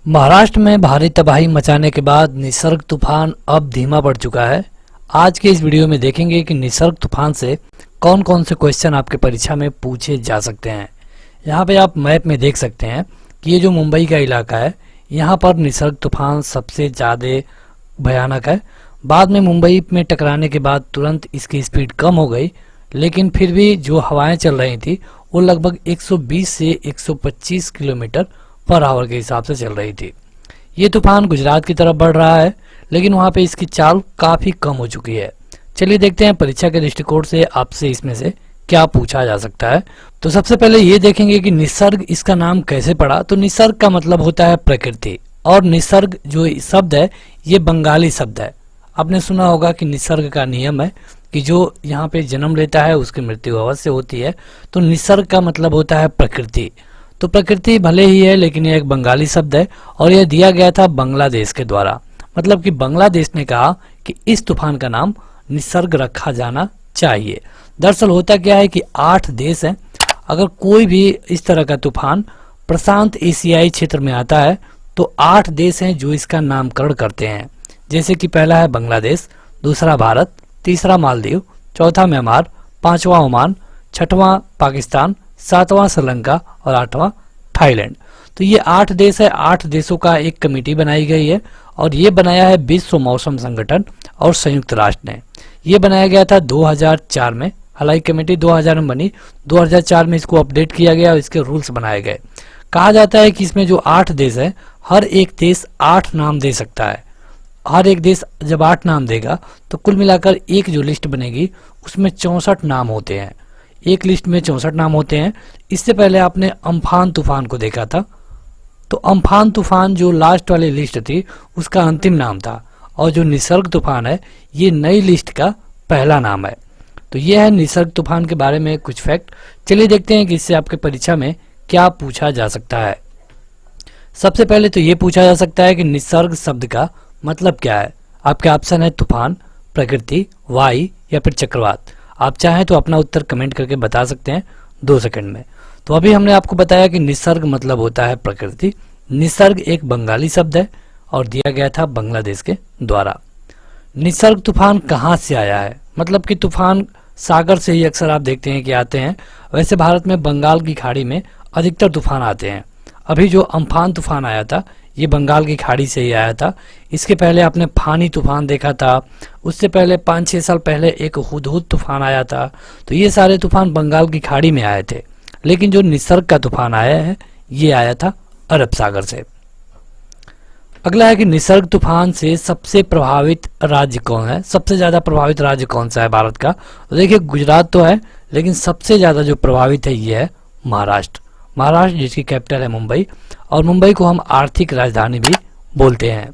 महाराष्ट्र में भारी तबाही मचाने के बाद निसर्ग तूफान अब धीमा पड़ चुका है। आज के इस वीडियो में देखेंगे कि निसर्ग तूफान से कौन कौन से क्वेश्चन आपके परीक्षा में पूछे जा सकते हैं। यहाँ पे आप मैप में देख सकते हैं कि ये जो मुंबई का इलाका है, यहाँ पर निसर्ग तूफान सबसे ज़्यादा भयानक है। बाद में मुंबई में टकराने के बाद तुरंत इसकी स्पीड कम हो गई, लेकिन फिर भी जो हवाएं चल रही थी वो लगभग 120 से 125 किलोमीटर पर आवर के हिसाब से चल रही थी। ये तूफान गुजरात की तरफ बढ़ रहा है, लेकिन वहाँ पे इसकी चाल काफ़ी कम हो चुकी है। चलिए देखते हैं परीक्षा के दृष्टिकोण से आपसे इसमें से क्या पूछा जा सकता है। तो सबसे पहले ये देखेंगे कि निसर्ग इसका नाम कैसे पड़ा। तो निसर्ग का मतलब होता है प्रकृति, और निसर्ग जो शब्द है ये बंगाली शब्द है। आपने सुना होगा कि निसर्ग का नियम है कि जो यहाँ पे जन्म लेता है उसकी मृत्यु अवश्य होती है। तो निसर्ग का मतलब होता है प्रकृति। तो प्रकृति भले ही है, लेकिन यह एक बंगाली शब्द है और यह दिया गया था बांग्लादेश के द्वारा। मतलब कि बांग्लादेश ने कहा कि इस तूफान का नाम निसर्ग रखा जाना चाहिए। दरअसल होता क्या है कि 8 देश हैं। अगर कोई भी इस तरह का तूफान प्रशांत एशियाई क्षेत्र में आता है तो 8 देश हैं जो इसका नामकरण करते हैं। जैसे कि पहला है बांग्लादेश, दूसरा भारत, तीसरा मालदीव, चौथा म्यांमार, पांचवा ओमान, छठवां पाकिस्तान, सातवां श्रीलंका और 8वां थाईलैंड। तो ये 8 देश है। 8 देशों का एक कमेटी बनाई गई है और ये बनाया है विश्व मौसम संगठन और संयुक्त राष्ट्र ने। ये बनाया गया था 2004 में। हालांकि कमेटी 2000 में बनी, 2004 में इसको अपडेट किया गया और इसके रूल्स बनाए गए। कहा जाता है कि इसमें जो 8 देश है, हर एक देश 8 नाम दे सकता है। हर एक देश जब 8 नाम देगा तो कुल मिलाकर एक जो लिस्ट बनेगी उसमें 64 नाम होते हैं। एक लिस्ट में 64 नाम होते हैं। इससे पहले आपने अम्फान तूफान को देखा था। तो अम्फान तूफान जो लास्ट वाली लिस्ट थी उसका अंतिम नाम था, और जो निसर्ग तूफान है ये नई लिस्ट का पहला नाम है। तो ये है निसर्ग तूफान के बारे में कुछ फैक्ट। चलिए देखते हैं कि इससे आपके परीक्षा में क्या पूछा जा सकता है। सबसे पहले तो ये पूछा जा सकता है कि निसर्ग शब्द का मतलब क्या है। आपके ऑप्शन है तूफान, प्रकृति, वायु या फिर चक्रवात। आप चाहें तो अपना उत्तर कमेंट करके बता सकते हैं 2 सेकंड में। तो अभी हमने आपको बताया कि निसर्ग मतलब होता है प्रकृति। निसर्ग एक बंगाली शब्द है और दिया गया था बांग्लादेश के द्वारा। निसर्ग तूफान कहाँ से आया है, मतलब कि तूफान सागर से ही अक्सर आप देखते हैं कि आते हैं। वैसे भारत में बंगाल की खाड़ी में अधिकतर तूफान आते हैं। अभी जो अम्फान तूफान आया था ये बंगाल की खाड़ी से ही आया था। इसके पहले आपने फानी तूफान देखा था। उससे पहले 5-6 साल पहले एक हुदहुद तूफान आया था। तो ये सारे तूफान बंगाल की खाड़ी में आए थे। लेकिन जो निसर्ग का तूफान आया है ये आया था अरब सागर से। अगला है कि निसर्ग तूफान से सबसे प्रभावित राज्य कौन है। सबसे ज्यादा प्रभावित राज्य कौन सा है भारत का। तो देखिए गुजरात तो है, लेकिन सबसे ज्यादा जो प्रभावित है ये है महाराष्ट्र। महाराष्ट्र जिसकी कैपिटल है मुंबई, और मुंबई को हम आर्थिक राजधानी भी बोलते हैं।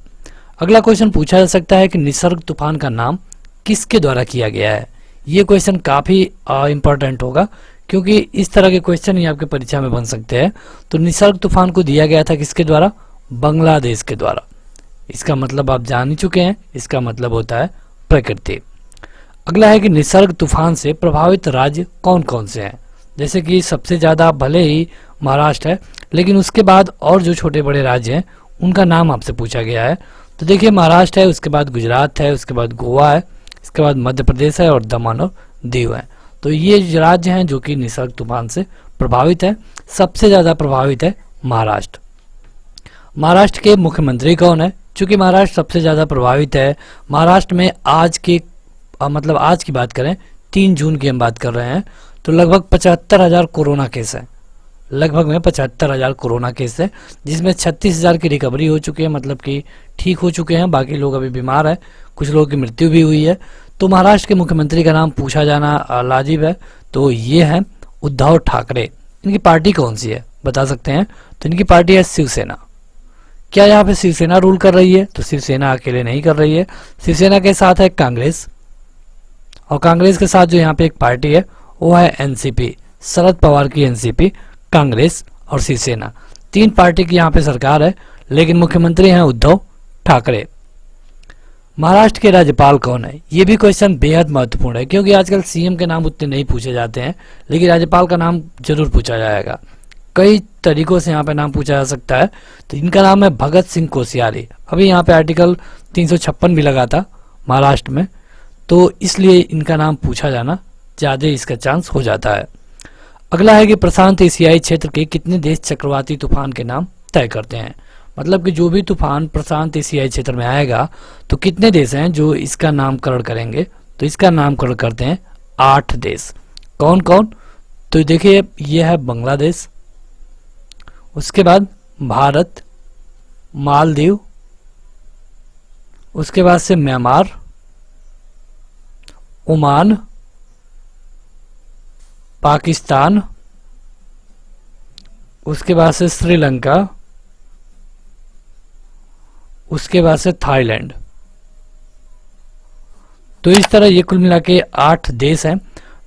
अगला क्वेश्चन पूछा जा सकता है कि निसर्ग तूफान का नाम किसके द्वारा किया गया है। ये क्वेश्चन काफ़ी इंपॉर्टेंट होगा, क्योंकि इस तरह के क्वेश्चन ही आपके परीक्षा में बन सकते हैं। तो निसर्ग तूफान को दिया गया था किसके द्वारा? बांग्लादेश के द्वारा। इसका मतलब आप जान ही चुके हैं, इसका मतलब होता है प्रकृति। अगला है कि निसर्ग तूफान से प्रभावित राज्य कौन कौन से हैं। जैसे कि सबसे ज़्यादा भले ही महाराष्ट्र है, लेकिन उसके बाद और जो छोटे बड़े राज्य हैं उनका नाम आपसे पूछा गया है। तो देखिए महाराष्ट्र है, उसके बाद गुजरात है, उसके बाद गोवा है, इसके बाद मध्य प्रदेश है और दमन और दीव है। तो ये राज्य हैं जो कि निसर्ग तूफान से प्रभावित है। सबसे ज़्यादा प्रभावित है महाराष्ट्र। महाराष्ट्र के मुख्यमंत्री कौन है? चूँकि महाराष्ट्र सबसे ज़्यादा प्रभावित है, महाराष्ट्र में आज की बात करें 3 जून की हम बात कर रहे हैं, तो लगभग 75,000 कोरोना केस है। लगभग में 75,000 कोरोना केस है, जिसमें 36,000 की रिकवरी हो चुकी है, मतलब कि ठीक हो चुके हैं। बाकी लोग अभी बीमार है, कुछ लोगों की मृत्यु भी हुई है। तो महाराष्ट्र के मुख्यमंत्री का नाम पूछा जाना लाजिब है। तो ये है उद्धव ठाकरे। इनकी पार्टी कौन सी है बता सकते हैं? तो इनकी पार्टी है शिवसेना। क्या यहाँ पे शिवसेना रूल कर रही है? तो शिवसेना अकेले नहीं कर रही है। शिवसेना के साथ है कांग्रेस, और कांग्रेस के साथ जो यहाँ पे एक पार्टी है वो है एनसीपी, शरद पवार की एनसीपी, कांग्रेस और शिवसेना। 3 पार्टी की यहाँ पे सरकार है, लेकिन मुख्यमंत्री हैं उद्धव ठाकरे। महाराष्ट्र के राज्यपाल कौन है? ये भी क्वेश्चन बेहद महत्वपूर्ण है, क्योंकि आजकल सीएम के नाम उतने नहीं पूछे जाते हैं, लेकिन राज्यपाल का नाम जरूर पूछा जाएगा। कई तरीकों से यहाँ पे नाम पूछा जा सकता है। तो इनका नाम है भगत सिंह कोश्यारी। अभी यहाँ पे आर्टिकल 356 भी लगा था महाराष्ट्र में, तो इसलिए इनका नाम पूछा जाना ज़्यादा इसका चांस हो जाता है। अगला है कि प्रशांत एशियाई क्षेत्र के कितने देश चक्रवाती तूफान के नाम तय करते हैं। मतलब कि जो भी तूफान प्रशांत एशियाई क्षेत्र में आएगा तो कितने देश हैं जो इसका नामकरण करेंगे। तो इसका नामकरण करते हैं 8 देश। कौन कौन? तो देखिए, यह है बांग्लादेश, उसके बाद भारत, मालदीव, उसके बाद से म्यांमार, ओमान, पाकिस्तान, उसके बाद से श्रीलंका, उसके बाद से थाईलैंड। तो इस तरह ये कुल मिला के 8 देश हैं।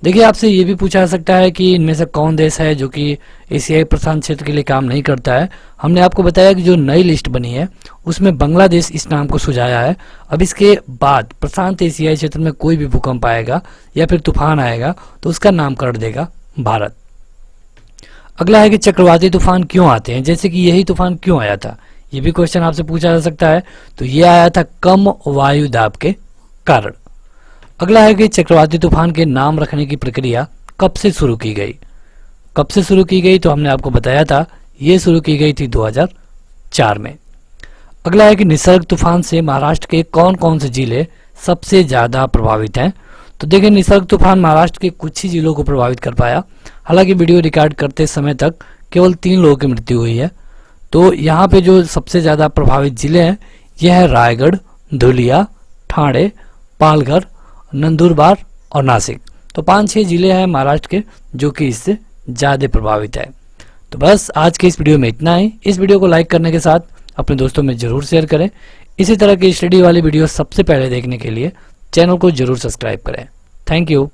देखिए, आपसे ये भी पूछा जा सकता है कि इनमें से कौन देश है जो कि एशियाई प्रशांत क्षेत्र के लिए काम नहीं करता है। हमने आपको बताया कि जो नई लिस्ट बनी है उसमें बांग्लादेश इस नाम को सुझाया है। अब इसके बाद प्रशांत एशियाई क्षेत्र में कोई भी भूकंप आएगा या फिर तूफान आएगा तो उसका नामकरण देगा भारत। अगला है कि चक्रवाती तूफान क्यों आते हैं, जैसे कि यही तूफान क्यों आया था, ये भी क्वेश्चन आपसे पूछा जा सकता है। तो ये आया था कम वायु दाब के कारण। अगला है कि चक्रवाती तूफान के नाम रखने की प्रक्रिया कब से शुरू की गई। कब से शुरू की गई तो हमने आपको बताया था, ये शुरू की गई थी 2004 में। अगला है कि निसर्ग तूफान से महाराष्ट्र के कौन कौन से जिले सबसे ज्यादा प्रभावित हैं। तो देखिए, निसर्ग तूफान महाराष्ट्र के कुछ ही जिलों को प्रभावित कर पाया। हालांकि वीडियो रिकॉर्ड करते समय तक केवल 3 लोगों की मृत्यु हुई है। तो यहाँ पे जो सबसे ज्यादा प्रभावित जिले हैं यह है रायगढ़, धुलिया, ठाणे, पालघर, नंदुरबार और नासिक। तो 5-6 जिले हैं महाराष्ट्र के जो कि इससे ज़्यादा प्रभावित है। तो बस आज के इस वीडियो में इतना ही। इस वीडियो को लाइक करने के साथ अपने दोस्तों में ज़रूर शेयर करें। इसी तरह की स्टडी वाली वीडियो सबसे पहले देखने के लिए चैनल को ज़रूर सब्सक्राइब करें। Thank you.